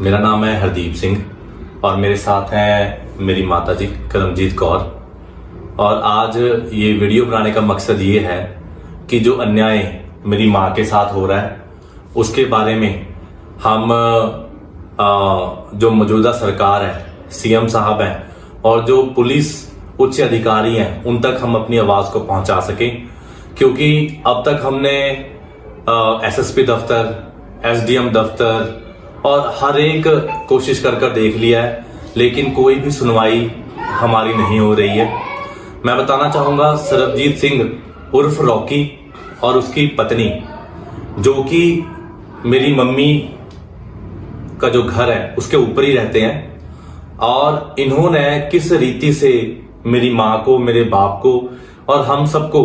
मेरा नाम है हरदीप सिंह और मेरे साथ हैं मेरी माता जी करमजीत कौर। और आज ये वीडियो बनाने का मकसद ये है कि जो अन्याय मेरी माँ के साथ हो रहा है उसके बारे में हम जो मौजूदा सरकार है, सीएम साहब हैं और जो पुलिस उच्च अधिकारी हैं उन तक हम अपनी आवाज को पहुंचा सकें। क्योंकि अब तक हमने एसएसपी दफ्तर, एसडीएम दफ्तर और हर एक कोशिश कर देख लिया है, लेकिन कोई भी सुनवाई हमारी नहीं हो रही है। मैं बताना चाहूंगा सरबजीत सिंह उर्फ रॉकी और उसकी पत्नी, जो कि मेरी मम्मी का जो घर है उसके ऊपर ही रहते हैं, और इन्होंने किस रीति से मेरी माँ को, मेरे बाप को और हम सबको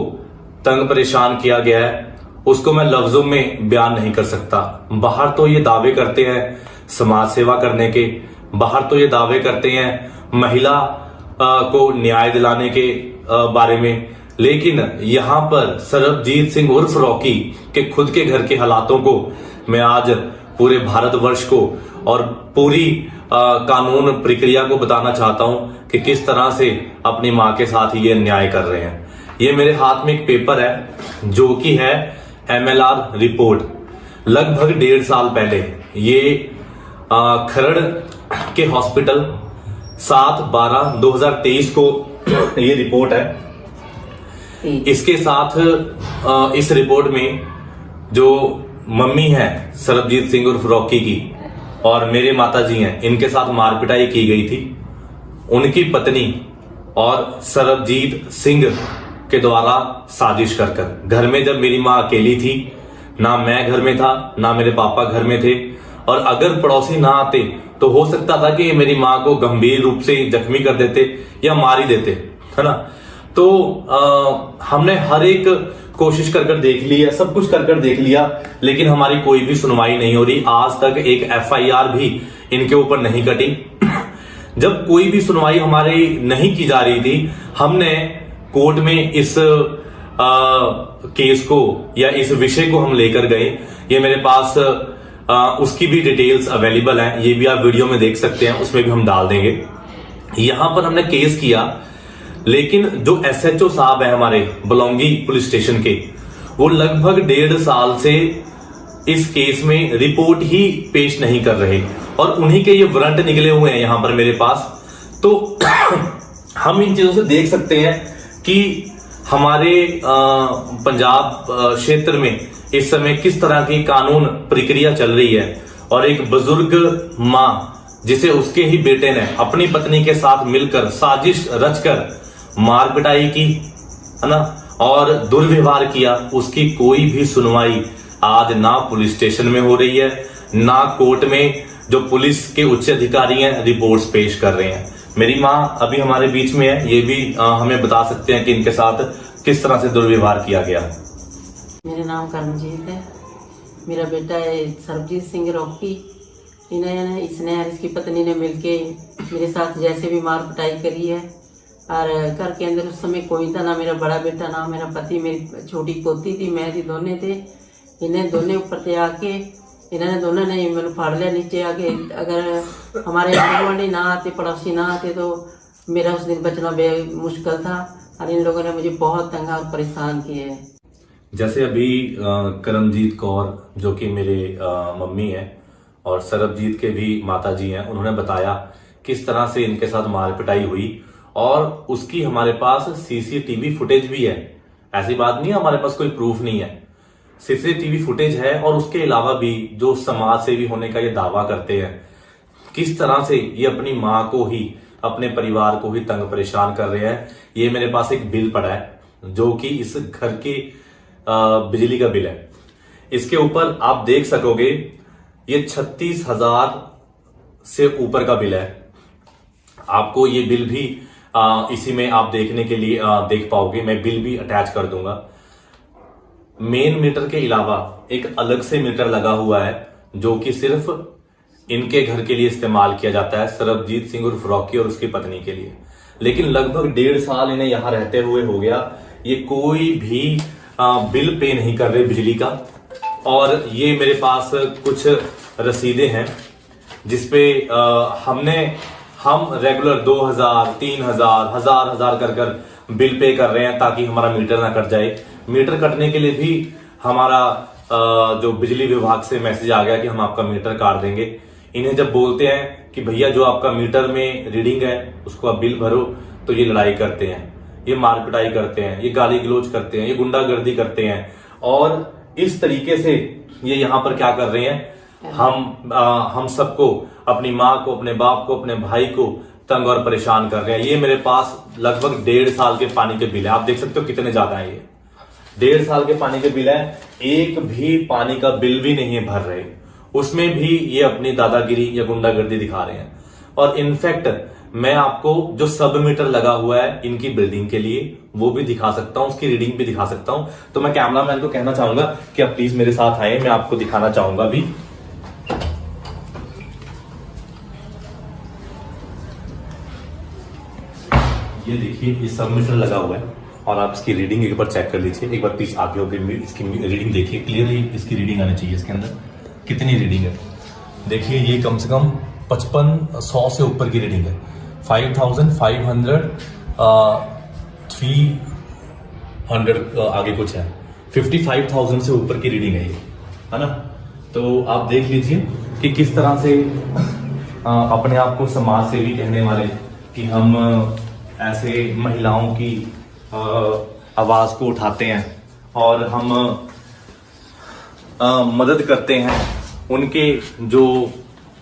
तंग परेशान किया गया है उसको मैं लफ्जों में बयान नहीं कर सकता। बाहर तो ये दावे करते हैं समाज सेवा करने के, बाहर तो ये दावे करते हैं महिला को न्याय दिलाने के बारे में, लेकिन यहाँ पर सरबजीत सिंह उर्फ रॉकी के खुद के घर के हालातों को मैं आज पूरे भारतवर्ष को और पूरी कानून प्रक्रिया को बताना चाहता हूँ कि किस तरह से अपनी माँ के साथ ये अन्याय कर रहे हैं। ये मेरे हाथ में एक पेपर है जो कि है MLR रिपोर्ट। लगभग 1.5 साल पहले ये खरड़ के हॉस्पिटल 7/12/2023 को ये रिपोर्ट है। इसके साथ इस रिपोर्ट में जो मम्मी है सरबजीत सिंह उर्फ रॉकी की और मेरे माता जी हैं, इनके साथ मारपिटाई की गई थी। उनकी पत्नी और सरबजीत सिंह के द्वारा साजिश कर घर में, जब मेरी माँ अकेली थी, ना मैं घर में था ना मेरे पापा घर में थे, और अगर पड़ोसी ना आते तो हो सकता था कि मेरी माँ को गंभीर रूप से जख्मी कर देते या मार ही देते, है ना। तो हमने हर एक कोशिश कर देख ली है, सब कुछ कर देख लिया, लेकिन हमारी कोई भी सुनवाई नहीं हो रही। आज तक एक FIR भी इनके ऊपर नहीं कटी। जब कोई भी सुनवाई हमारी नहीं की जा रही थी, हमने कोर्ट में इस केस को या इस विषय को हम लेकर गए। ये मेरे पास उसकी भी डिटेल्स अवेलेबल हैं, ये भी आप वीडियो में देख सकते हैं, उसमें भी हम डाल देंगे। यहां पर हमने केस किया, लेकिन जो SHO साहब है हमारे बलौंगी पुलिस स्टेशन के, वो लगभग 1.5 साल से इस केस में रिपोर्ट ही पेश नहीं कर रहे, और उन्हीं के ये वारंट निकले हुए हैं यहां पर मेरे पास। तो हम इन चीजों से देख सकते हैं कि हमारे पंजाब क्षेत्र में इस समय किस तरह की कानून प्रक्रिया चल रही है। और एक बुजुर्ग माँ जिसे उसके ही बेटे ने अपनी पत्नी के साथ मिलकर साजिश रचकर मार पिटाई की, है ना, और दुर्व्यवहार किया, उसकी कोई भी सुनवाई आज ना पुलिस स्टेशन में हो रही है, ना कोर्ट में जो पुलिस के उच्च अधिकारी हैं रिपोर्ट्स पेश कर रहे हैं। मेरी माँ अभी हमारे बीच में है, ये भी हमें बता सकते हैं कि इनके साथ किस तरह से दुर्व्यवहार किया गया। मेरा नाम करमजीत है, मेरा बेटा है सरबजीत सिंह रॉकी। इसने और इसकी पत्नी ने मिलके मेरे साथ जैसे भी मार पिटाई करी है, और घर के अंदर उस समय कोई था, ना मेरा बड़ा बेटा ना मेरा पति, मेरी छोटी पोती थी, मैं थी, दोनों थे। इन्हें दोनों ऊपर से आके इन्होंने दोनों ने मैंने फाड़ लिया नीचे आके। अगर हमारे गुआंढी ना आते, पड़ोसी ना आते, तो मेरा उस दिन बचना बेहद मुश्किल था, और इन लोगों ने मुझे बहुत तंग और परेशान किए है। जैसे अभी करमजीत कौर जो कि मेरे मम्मी हैं और सरबजीत के भी माता जी हैं, उन्होंने बताया किस तरह से इनके साथ मार पिटाई हुई, और उसकी हमारे पास CCTV फुटेज भी है। ऐसी बात नहीं है हमारे पास कोई प्रूफ नहीं है, CCTV फुटेज है। और उसके अलावा भी जो समाज सेवी होने का ये दावा करते हैं, किस तरह से ये अपनी माँ को ही, अपने परिवार को ही तंग परेशान कर रहे हैं। ये मेरे पास एक बिल पड़ा है जो कि इस घर की बिजली का बिल है। इसके ऊपर आप देख सकोगे ये 36,000 से ऊपर का बिल है। आपको ये बिल भी इसी में आप देखने के लिए देख पाओगे, मैं बिल भी अटैच कर दूंगा। मेन मीटर के अलावा एक अलग से मीटर लगा हुआ है जो कि सिर्फ इनके घर के लिए इस्तेमाल किया जाता है, सरबजीत सिंह उर्फ रॉकी और उसकी पत्नी के लिए। लेकिन लगभग 1.5 साल इन्हें यहां रहते हुए हो गया, ये कोई भी बिल पे नहीं कर रहे बिजली का। और ये मेरे पास कुछ रसीदें हैं जिसपे हम रेगुलर 2000, 3000, हजार कर बिल पे कर रहे हैं ताकि हमारा मीटर ना कट जाए। मीटर कटने के लिए भी हमारा जो बिजली विभाग से मैसेज आ गया कि हम आपका मीटर काट देंगे। इन्हें जब बोलते हैं कि भैया जो आपका मीटर में रीडिंग है उसको आप बिल भरो, तो ये लड़ाई करते हैं, ये मार पिटाई करते हैं, ये गाली गलौज करते हैं, ये गुंडागर्दी करते हैं। और इस तरीके से ये यहाँ पर क्या कर रहे हैं, हम सबको, अपनी माँ को, अपने बाप को, अपने भाई को तंग और परेशान कर रहे हैं। ये मेरे पास लगभग 1.5 साल के पानी के बिल है, आप देख सकते हो कितने ज्यादा है। ये 1.5 साल के पानी के बिल है, एक भी पानी का बिल भी नहीं है भर रहे, उसमें भी ये अपनी दादागिरी या गुंडागर्दी दिखा रहे हैं। और इनफैक्ट मैं आपको जो सब मीटर लगा हुआ है इनकी बिल्डिंग के लिए वो भी दिखा सकता हूं, उसकी रीडिंग भी दिखा सकता हूं। तो मैं कैमरामैन को कहना चाहूंगा कि आप प्लीज मेरे साथ आए, मैं आपको दिखाना चाहूंगा भी। ये देखिए, ये सब मीटर लगा हुआ है और आप इसकी रीडिंग एक बार चेक कर लीजिए। एक बार प्लीज आगे होकर इसकी रीडिंग देखिए, क्लियरली इसकी रीडिंग आनी चाहिए। इसके अंदर कितनी रीडिंग है देखिए, ये कम से कम 5500 से ऊपर की रीडिंग है। 5500 300 आगे कुछ है, 55,000 से ऊपर की रीडिंग है ये, है ना। तो आप देख लीजिए कि किस तरह से अपने आप को समाज सेवी कहने वाले कि हम ऐसे महिलाओं की आवाज को उठाते हैं और हम मदद करते हैं उनके जो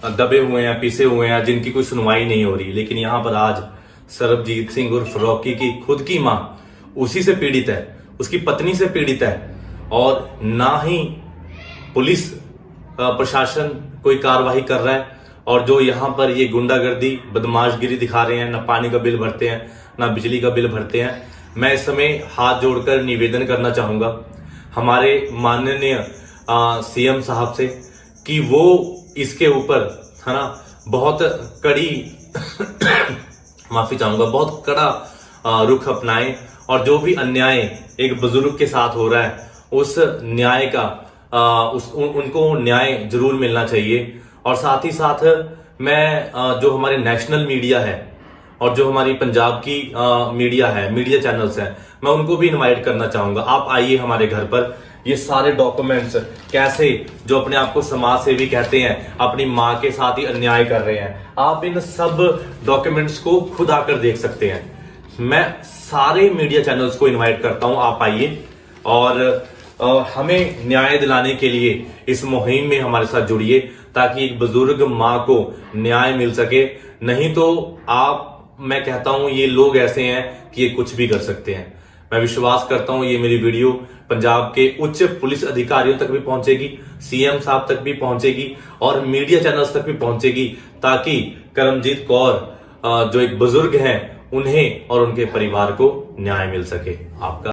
दबे हुए हैं, पिसे हुए हैं, जिनकी कोई सुनवाई नहीं हो रही। लेकिन यहाँ पर आज सरबजीत सिंह उर्फ रॉकी की खुद की माँ उसी से पीड़ित है, उसकी पत्नी से पीड़ित है, और ना ही पुलिस प्रशासन कोई कार्रवाई कर रहा है। और जो यहाँ पर ये गुंडागर्दी, बदमाशगिरी दिखा रहे हैं, ना पानी का बिल भरते हैं, ना बिजली का बिल भरते हैं। मैं इस समय हाथ जोड़कर निवेदन करना चाहूंगा हमारे माननीय सीएम साहब से कि वो इसके ऊपर, है ना, बहुत कड़ी माफी चाहूंगा, बहुत कड़ा रुख अपनाएं। और जो भी अन्याय एक बुजुर्ग के साथ हो रहा है उस न्याय का उनको न्याय जरूर मिलना चाहिए। और साथ ही साथ मैं जो हमारे नेशनल मीडिया है और जो हमारी पंजाब की मीडिया है, मीडिया चैनल्स हैं, मैं उनको भी इनवाइट करना चाहूंगा। आप आइए हमारे घर पर, ये सारे डॉक्यूमेंट्स कैसे जो अपने आप को समाज सेवी कहते हैं अपनी माँ के साथ ही अन्याय कर रहे हैं, आप इन सब डॉक्यूमेंट्स को खुद आकर देख सकते हैं। मैं सारे मीडिया चैनल्स को इनवाइट करता हूं, आप आइए और हमें न्याय दिलाने के लिए इस मुहिम में हमारे साथ जुड़िए ताकि एक बुजुर्ग माँ को न्याय मिल सके। नहीं तो मैं कहता हूं ये लोग ऐसे हैं कि ये कुछ भी कर सकते हैं। मैं विश्वास करता हूं ये मेरी वीडियो पंजाब के उच्च पुलिस अधिकारियों तक भी पहुंचेगी, सीएम साहब तक भी पहुंचेगी और मीडिया चैनल्स तक भी पहुंचेगी, ताकि करमजीत कौर जो एक बुजुर्ग हैं उन्हें और उनके परिवार को न्याय मिल सके। आपका